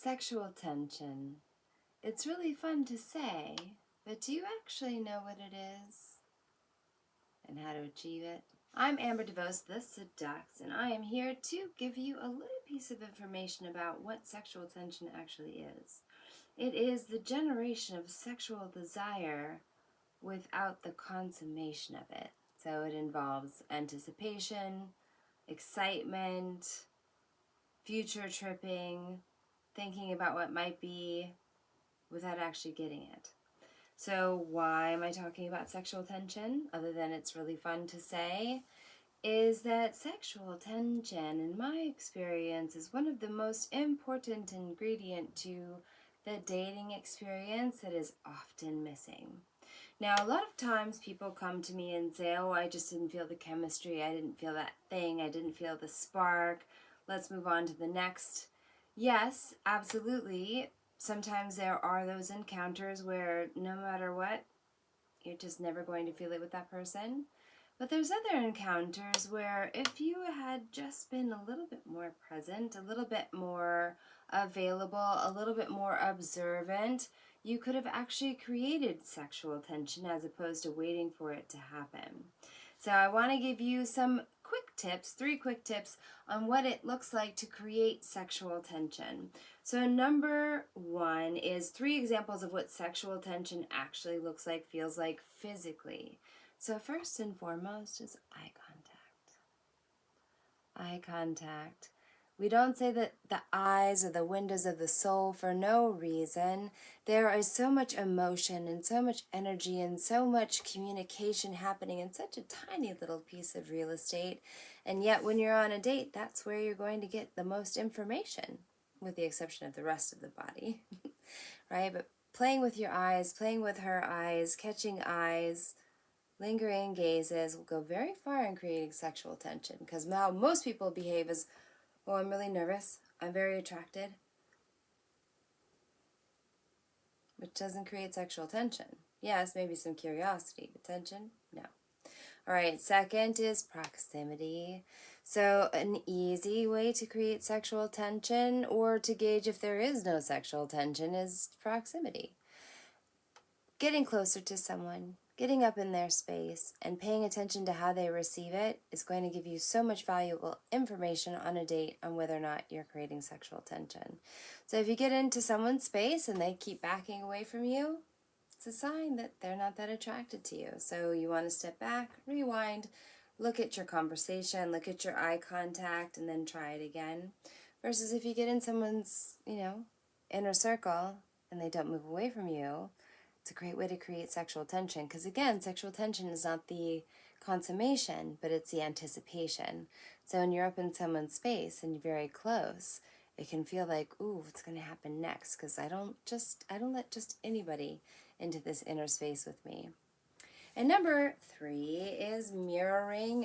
Sexual tension. It's really fun to say, but do you actually know what it is and how to achieve it? I'm Amber DeVos, the Seducts, and I am here to give you a little piece of information about what sexual tension actually is. It is the generation of sexual desire without the consummation of it. So it involves anticipation, excitement, future tripping, thinking about what might be without actually getting it. So why am I talking about sexual tension, other than it's really fun to say, is that sexual tension, in my experience, is one of the most important ingredient to the dating experience that is often missing. Now, a lot of times people come to me and say, oh, I just didn't feel the chemistry, I didn't feel that thing, I didn't feel the spark, let's move on to the next. Yes, absolutely. Sometimes there are those encounters where no matter what, you're just never going to feel it with that person. But there's other encounters where if you had just been a little bit more present, a little bit more available, a little bit more observant, you could have actually created sexual tension as opposed to waiting for it to happen. So I want to give you some quick tips, 3 quick tips on what it looks like to create sexual tension. So number 1 is 3 examples of what sexual tension actually looks like, feels like physically. So first and foremost is eye contact. Eye contact. We don't say that the eyes are the windows of the soul for no reason. There is so much emotion and so much energy and so much communication happening in such a tiny little piece of real estate. And yet when you're on a date, that's where you're going to get the most information, with the exception of the rest of the body, right? But playing with your eyes, playing with her eyes, catching eyes, lingering gazes will go very far in creating sexual tension, because how most people behave is, oh, I'm really nervous, I'm very attracted, which doesn't create sexual tension. Yes, maybe some curiosity, but tension? No. All right, second is proximity. So an easy way to create sexual tension or to gauge if there is no sexual tension is proximity. Getting closer to someone, getting up in their space, and paying attention to how they receive it is going to give you so much valuable information on a date on whether or not you're creating sexual tension. So if you get into someone's space and they keep backing away from you, it's a sign that they're not that attracted to you. So you want to step back, rewind, look at your conversation, look at your eye contact, and then try it again. Versus if you get in someone's, inner circle and they don't move away from you, it's a great way to create sexual tension, because again, sexual tension is not the consummation, but it's the anticipation. So when you're up in someone's space and you're very close, it can feel like, ooh, what's going to happen next? Because I don't let just anybody into this inner space with me. And number 3 is mirroring.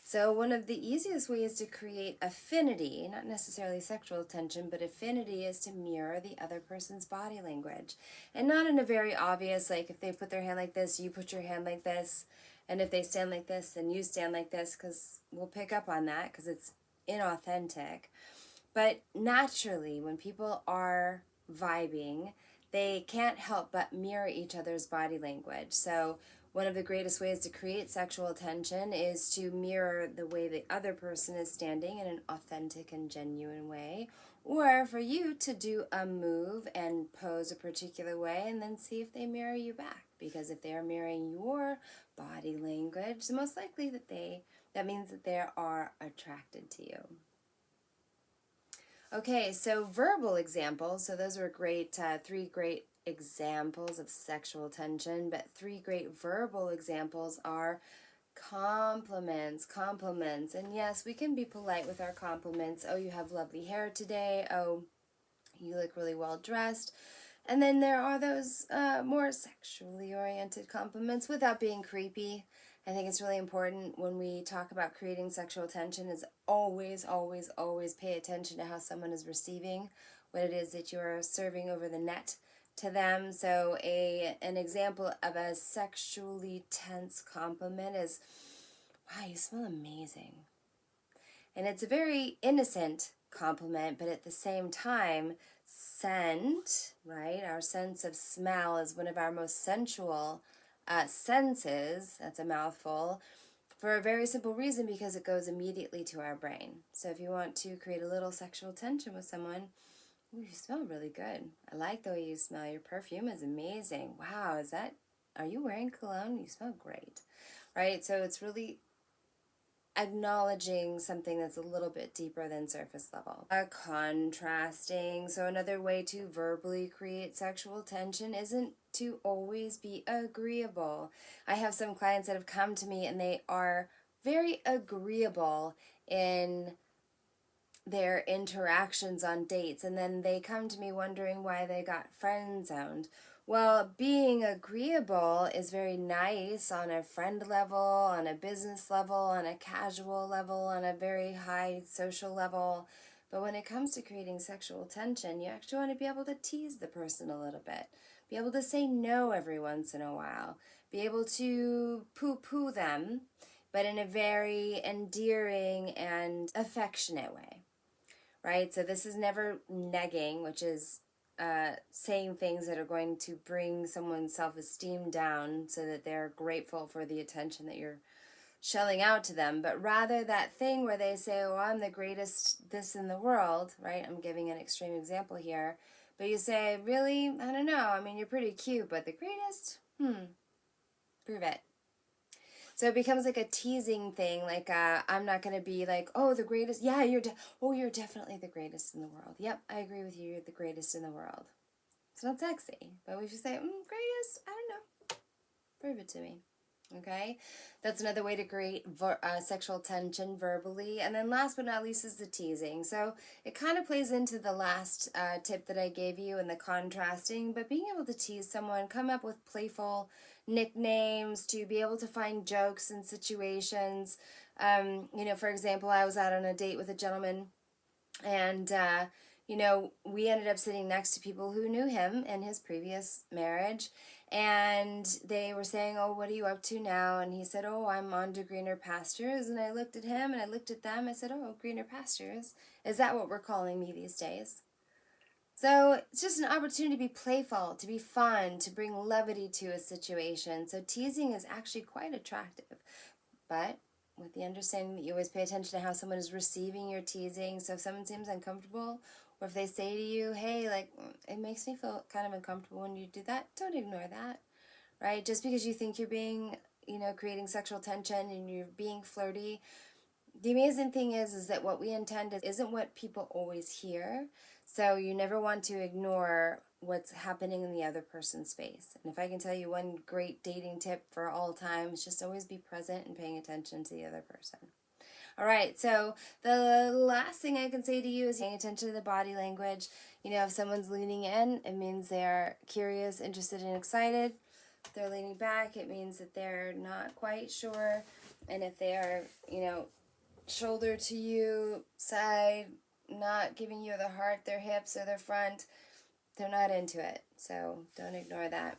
So one of the easiest ways to create affinity, not necessarily sexual tension, but affinity, is to mirror the other person's body language. And not in a very obvious, like if they put their hand like this, you put your hand like this. And if they stand like this, then you stand like this, because we'll pick up on that because it's inauthentic. But naturally, when people are vibing, they can't help but mirror each other's body language. So one of the greatest ways to create sexual tension is to mirror the way the other person is standing in an authentic and genuine way, or for you to do a move and pose a particular way and then see if they mirror you back. Because if they are mirroring your body language, the most likely that means that they are attracted to you. Okay, so verbal examples. So those were great, 3 great examples of sexual tension, but 3 great verbal examples are compliments. And yes, we can be polite with our compliments. Oh, you have lovely hair today. Oh, you look really well dressed. And then there are those more sexually oriented compliments without being creepy. I think it's really important when we talk about creating sexual tension is always pay attention to how someone is receiving what it is that you're serving over the net to them. So an example of a sexually tense compliment is, wow, you smell amazing. And it's a very innocent compliment, but at the same time, scent, right? Our sense of smell is one of our most sensual senses. That's a mouthful. For a very simple reason, because it goes immediately to our brain. So if you want to create a little sexual tension with someone, ooh, you smell really good. I like the way you smell. Your perfume is amazing. Wow, are you wearing cologne? You smell great. Right? So it's really acknowledging something that's a little bit deeper than surface level. Contrasting. So another way to verbally create sexual tension isn't to always be agreeable. I have some clients that have come to me and they are very agreeable in their interactions on dates, and then they come to me wondering why they got friend zoned. Well, being agreeable is very nice on a friend level, on a business level, on a casual level, on a very high social level. But when it comes to creating sexual tension, you actually want to be able to tease the person a little bit, be able to say no every once in a while, be able to poo-poo them, but in a very endearing and affectionate way. Right? So this is never negging, which is saying things that are going to bring someone's self-esteem down so that they're grateful for the attention that you're shelling out to them, but rather that thing where they say, oh, I'm the greatest this in the world, right? I'm giving an extreme example here, but you say, really? I don't know. I mean, you're pretty cute, but the greatest? Prove it. So it becomes like a teasing thing. Like I'm not gonna be like, oh, the greatest. Yeah, you're definitely the greatest in the world. Yep, I agree with you. You're the greatest in the world. It's not sexy, but we should say, greatest. I don't know. Prove it to me. Okay, that's another way to create sexual tension verbally. And then last but not least is the teasing. So it kind of plays into the last tip that I gave you in the contrasting, but being able to tease someone, come up with playful nicknames, to be able to find jokes in situations. For example, I was out on a date with a gentleman, and we ended up sitting next to people who knew him in his previous marriage, and they were saying, oh, what are you up to now? And he said, oh, I'm on to greener pastures. And I looked at him and I looked at them. I said, oh, greener pastures, is that what we're calling me these days? So it's just an opportunity to be playful, to be fun, to bring levity to a situation. So teasing is actually quite attractive, but with the understanding that you always pay attention to how someone is receiving your teasing. So if someone seems uncomfortable, or if they say to you, hey, like, it makes me feel kind of uncomfortable when you do that, don't ignore that, right? Just because you think you're being, creating sexual tension and you're being flirty, the amazing thing is that what we intend isn't what people always hear. So you never want to ignore what's happening in the other person's face. And if I can tell you one great dating tip for all times, just always be present and paying attention to the other person. All right, so the last thing I can say to you is paying attention to the body language. If someone's leaning in, it means they're curious, interested, and excited. If they're leaning back, it means that they're not quite sure. And if they are, shoulder to you, side, not giving you the heart, their hips or their front, they're not into it. So don't ignore that.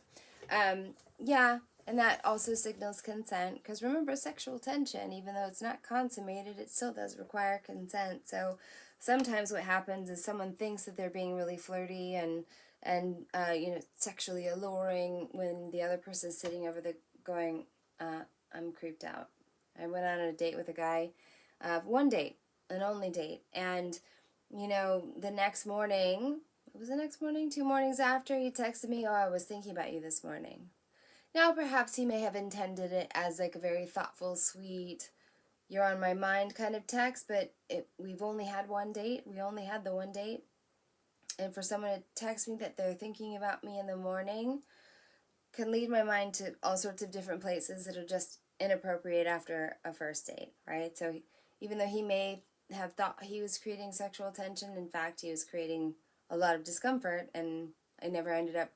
Yeah, and that also signals consent, because remember, sexual tension, even though it's not consummated, it still does require consent. So sometimes what happens is someone thinks that they're being really flirty and sexually alluring when the other person is sitting over the going, I'm creeped out. I went on a date with a guy, one date, an only date, and the next morning, it was the next morning, 2 mornings after, he texted me, oh, I was thinking about you this morning. Now, perhaps he may have intended it as like a very thoughtful, sweet, you're on my mind kind of text, but we've only had one date. We only had the one date. And for someone to text me that they're thinking about me in the morning can lead my mind to all sorts of different places that are just inappropriate after a first date, right? So even though he may have thought he was creating sexual tension, in fact, he was creating a lot of discomfort, and I never ended up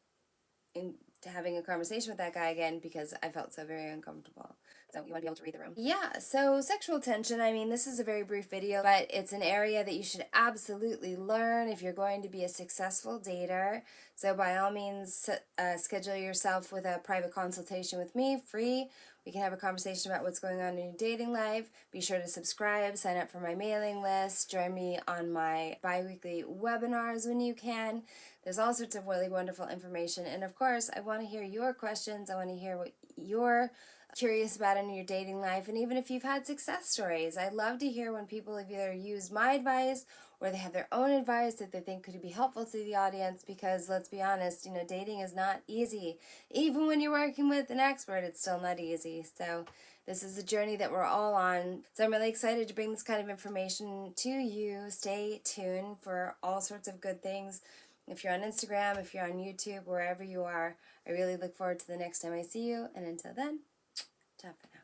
having a conversation with that guy again because I felt so very uncomfortable. so you want to be able to read the room. Yeah, so sexual tension, I mean, this is a very brief video, but it's an area that you should absolutely learn if you're going to be a successful dater. So by all means, schedule yourself with a private consultation with me, free. We can have a conversation about what's going on in your dating life. Be sure to subscribe, sign up for my mailing list, join me on my bi-weekly webinars when you can. There's all sorts of really wonderful information. And of course, I want to hear your questions. I want to hear what you're curious about in your dating life, and even if you've had success stories. I love to hear when people have either used my advice or they have their own advice that they think could be helpful to the audience, because let's be honest, you know, dating is not easy. Even when you're working with an expert, it's still not easy. So this is a journey that we're all on. So I'm really excited to bring this kind of information to you. Stay tuned for all sorts of good things. If you're on Instagram, if you're on YouTube, wherever you are, I really look forward to the next time I see you. And until then, ciao for now.